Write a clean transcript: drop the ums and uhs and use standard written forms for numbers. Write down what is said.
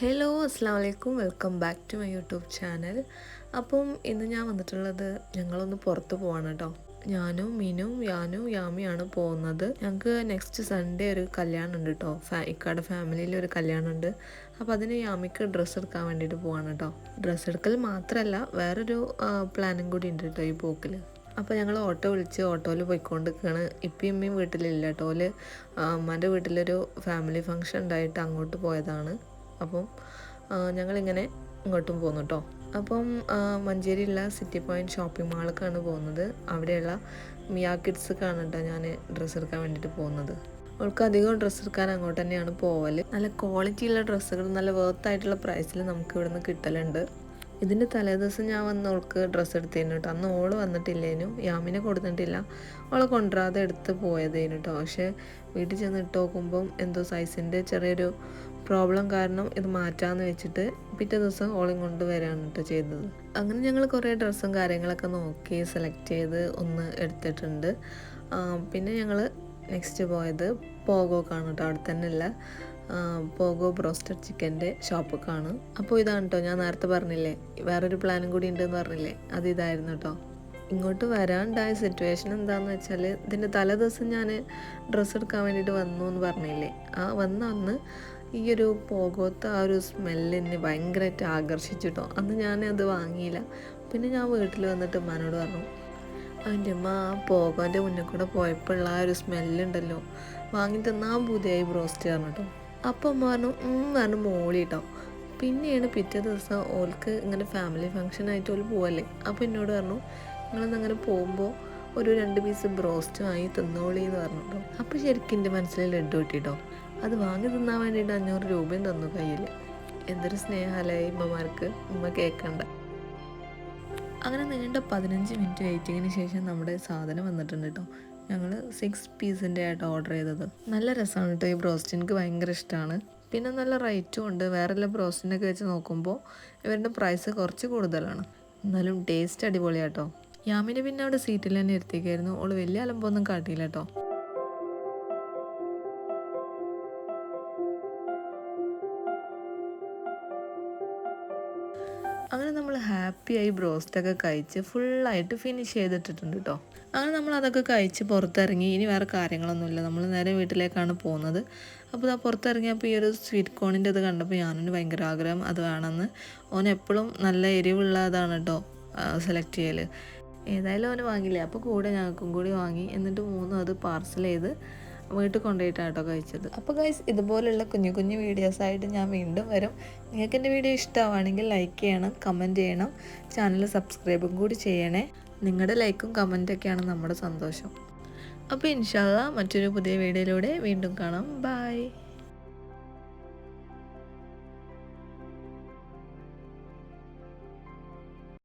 Hello അസ്സാം വലൈക്കും welcome back to my YouTube channel. അപ്പം ഇന്ന് ഞാൻ വന്നിട്ടുള്ളത് ഞങ്ങളൊന്ന് പുറത്ത് പോവാണ് കേട്ടോ. ഞാനും മീനും യാനും യാമിയാണ് പോകുന്നത്. ഞങ്ങൾക്ക് നെക്സ്റ്റ് സൺഡേ ഒരു കല്യാണം ഉണ്ട് കേട്ടോ. ഇക്കാടെ ഫാമിലിയിൽ ഒരു കല്യാണം ഉണ്ട്. അപ്പോൾ അതിന് യാമിക്ക് ഡ്രസ്സ് എടുക്കാൻ വേണ്ടിയിട്ട് പോവാണ് കേട്ടോ. ഡ്രസ്സ് എടുക്കൽ മാത്രമല്ല വേറൊരു പ്ലാനും കൂടി ഉണ്ട് കേട്ടോ ഈ പോക്കിൽ. അപ്പോൾ ഞങ്ങൾ ഓട്ടോ വിളിച്ച് ഓട്ടോയിൽ പോയിക്കൊണ്ടിരിക്കുകയാണ്. ഇപ്പം ഇമ്മയും വീട്ടിലില്ല കേട്ടോ. ഓല് അമ്മേൻ്റെ വീട്ടിലൊരു ഫാമിലി ഫംഗ്ഷൻ ഉണ്ടായിട്ട് അങ്ങോട്ട് പോയതാണ്. അപ്പം ഞങ്ങളിങ്ങനെ ഇങ്ങോട്ടും പോന്നു കേട്ടോ. അപ്പം മഞ്ചേരിയുള്ള സിറ്റി പോയിൻറ്റ് ഷോപ്പിംഗ് മാളിലേക്കാണ് പോകുന്നത്. അവിടെയുള്ള മിയാ കിഡ്സ്ക്കാണ് കേട്ടോ ഞാൻ ഡ്രസ്സ് എടുക്കാൻ വേണ്ടിയിട്ട് പോകുന്നത്. അവൾക്ക് അധികം ഡ്രസ്സ് എടുക്കാൻ അങ്ങോട്ട് തന്നെയാണ് പോവൽ. നല്ല ക്വാളിറ്റിയുള്ള ഡ്രസ്സുകൾ നല്ല വേർത്തായിട്ടുള്ള പ്രൈസിൽ നമുക്ക് ഇവിടുന്ന് കിട്ടലുണ്ട്. ഇതിൻ്റെ തലേദിവസം ഞാൻ വന്ന് അവൾക്ക് ഡ്രസ്സ് എടുത്തേനു കേട്ടോ. അന്ന് ഓള് വന്നിട്ടില്ലേനു, യാമിനെ കൊടുത്തിട്ടില്ല, അവളെ കൊണ്ടുവരാതെ എടുത്ത് പോയതേനു കേട്ടോ. പക്ഷേ വീട്ടിൽ ചെന്ന് ഇട്ട് നോക്കുമ്പം എന്തോ സൈസിൻ്റെ ചെറിയൊരു പ്രോബ്ലം കാരണം ഇത് മാറ്റാമെന്ന് വെച്ചിട്ട് പിറ്റേ ദിവസം ഓളയും കൊണ്ട് വരാണ് കേട്ടോ ചെയ്തത്. അങ്ങനെ ഞങ്ങൾ കുറേ ഡ്രസ്സും കാര്യങ്ങളൊക്കെ നോക്കി സെലക്ട് ചെയ്ത് ഒന്ന് എടുത്തിട്ടുണ്ട്. പിന്നെ ഞങ്ങൾ നെക്സ്റ്റ് പോയത് പോഗോക്കാണ് കേട്ടോ. അവിടെ തന്നെ ഉള്ള പോഗോ ബ്രോസ്റ്റഡ് ചിക്കൻ്റെ ഷോപ്പൊക്കെയാണ്. അപ്പോൾ ഇതാണ് കേട്ടോ ഞാൻ നേരത്തെ പറഞ്ഞില്ലേ വേറൊരു പ്ലാനും കൂടി ഉണ്ടെന്ന് പറഞ്ഞില്ലേ, അത് ഇതായിരുന്നു കേട്ടോ. ഇങ്ങോട്ട് വരാനുണ്ടായ സിറ്റുവേഷൻ എന്താണെന്ന് വെച്ചാൽ ഇതിൻ്റെ തലേ ദിവസം ഞാൻ ഡ്രസ്സ് എടുക്കാൻ വേണ്ടിയിട്ട് വന്നു എന്ന് പറഞ്ഞില്ലേ, ആ വന്ന അന്ന് ഈ ഒരു പോകോത്ത ആ ഒരു സ്മെല്ലിന് ഭയങ്കരമായിട്ട് ആകർഷിച്ചിട്ടോ. അന്ന് ഞാൻ വാങ്ങിയില്ല. പിന്നെ ഞാൻ വീട്ടിൽ വന്നിട്ട് ഉമ്മാനോട് പറഞ്ഞു, അതിൻ്റെ അമ്മ ആ പോകോൻ്റെ മുന്നിൽ കൂടെ പോയപ്പോഴുള്ള ആ ഒരു സ്മെല്ലുണ്ടല്ലോ, വാങ്ങി തന്നാൽ പുതിയായി ബ്രോസ്റ്റ് പറഞ്ഞിട്ടോ. അപ്പം അമ്മ പറഞ്ഞു മോളി കേട്ടോ. പിന്നെയാണ് പിറ്റേ ദിവസം ഓൾക്ക് ഇങ്ങനെ ഫാമിലി ഫംഗ്ഷനായിട്ട് ഓൾ പോവല്ലേ. അപ്പോൾ എന്നോട് പറഞ്ഞു, നിങ്ങളെന്നങ്ങനെ പോകുമ്പോൾ ഒരു 2 പീസ് ബ്രോസ്റ്റ് വാങ്ങി തിന്നോളി എന്ന് പറഞ്ഞിട്ടോ. അപ്പോൾ ശരിക്കും എൻ്റെ മനസ്സിൽ ലഡ്ഡു കിട്ടിട്ടോ. അത് വാങ്ങി തിന്നാൻ വേണ്ടിയിട്ട് 500 രൂപയും തന്നു കയ്യിൽ. എന്തൊരു സ്നേഹമല്ലേ ഉമ്മമാർക്ക്, ഉമ്മ കേൾക്കണ്ട. അങ്ങനെ നീണ്ട 15 മിനിറ്റ് വെയിറ്റിങ്ങിന് ശേഷം നമ്മുടെ സാധനം വന്നിട്ടുണ്ട് കേട്ടോ. ഞങ്ങൾ 6 പീസിൻ്റെ ആയിട്ട് ഓർഡർ ചെയ്തത്. നല്ല രസമാണ് കേട്ടോ ഈ ബ്രോസ്റ്റ്, എനിക്ക് ഭയങ്കര ഇഷ്ടമാണ്. പിന്നെ നല്ല റേറ്റും ഉണ്ട്. വേറെയുള്ള ബ്രോസ്റ്റിനൊക്കെ വെച്ച് നോക്കുമ്പോൾ ഇവരുടെ പ്രൈസ് കുറച്ച് കൂടുതലാണ്, എന്നാലും ടേസ്റ്റ് അടിപൊളിയാട്ടോ. യാമിനെ പിന്നെ അവിടെ സീറ്റിൽ തന്നെ ഇരുത്തിക്കായിരുന്നു. ഓള് വലിയ അലമ്പൊന്നും കാട്ടിയില്ല കേട്ടോ. അങ്ങനെ നമ്മൾ ഹാപ്പിയായി ബ്രോസ്റ്റൊക്കെ കഴിച്ച് ഫുള്ളായിട്ട് ഫിനിഷ് ചെയ്തിട്ടിട്ടുണ്ട് കേട്ടോ. അങ്ങനെ നമ്മൾ അതൊക്കെ കഴിച്ച് പുറത്തിറങ്ങി. ഇനി വേറെ കാര്യങ്ങളൊന്നുമില്ല, നമ്മൾ നേരെ വീട്ടിലേക്കാണ് പോകുന്നത്. അപ്പോൾ ആ പുറത്തിറങ്ങിയപ്പോൾ ഈ ഒരു സ്വീറ്റ് കോണിൻ്റെ ഇത് കണ്ടപ്പോൾ ഞാനൊന്ന് ഭയങ്കര ആഗ്രഹം അത് വേണമെന്ന്. ഓൻ എപ്പോഴും നല്ല എരിവുള്ളതാണ് കേട്ടോ സെലക്ട് ചെയ്യൽ. ഏതായാലും അവന് വാങ്ങിയില്ലേ, അപ്പോൾ കൂടെ ഞങ്ങൾക്കും കൂടി വാങ്ങി. എന്നിട്ട് അത് പാർസൽ ചെയ്ത് വീട്ടിൽ കൊണ്ടുപോയിട്ടാണ് കേട്ടോ കഴിച്ചത്. അപ്പോൾ ഗൈസ്, ഇതുപോലുള്ള കുഞ്ഞു കുഞ്ഞു വീഡിയോസായിട്ട് ഞാൻ വീണ്ടും വരും. നിങ്ങൾക്ക് എൻ്റെ വീഡിയോ ഇഷ്ടമാണെങ്കിൽ ലൈക്ക് ചെയ്യണം, കമൻറ്റ് ചെയ്യണം, ചാനൽ സബ്സ്ക്രൈബും കൂടി ചെയ്യണേ. നിങ്ങളുടെ ലൈക്കും കമൻറ്റൊക്കെയാണ് നമ്മുടെ സന്തോഷം. അപ്പോൾ ഇൻഷാ അല്ലാഹ് മറ്റൊരു പുതിയ വീഡിയോയിലൂടെ വീണ്ടും കാണാം. ബൈ.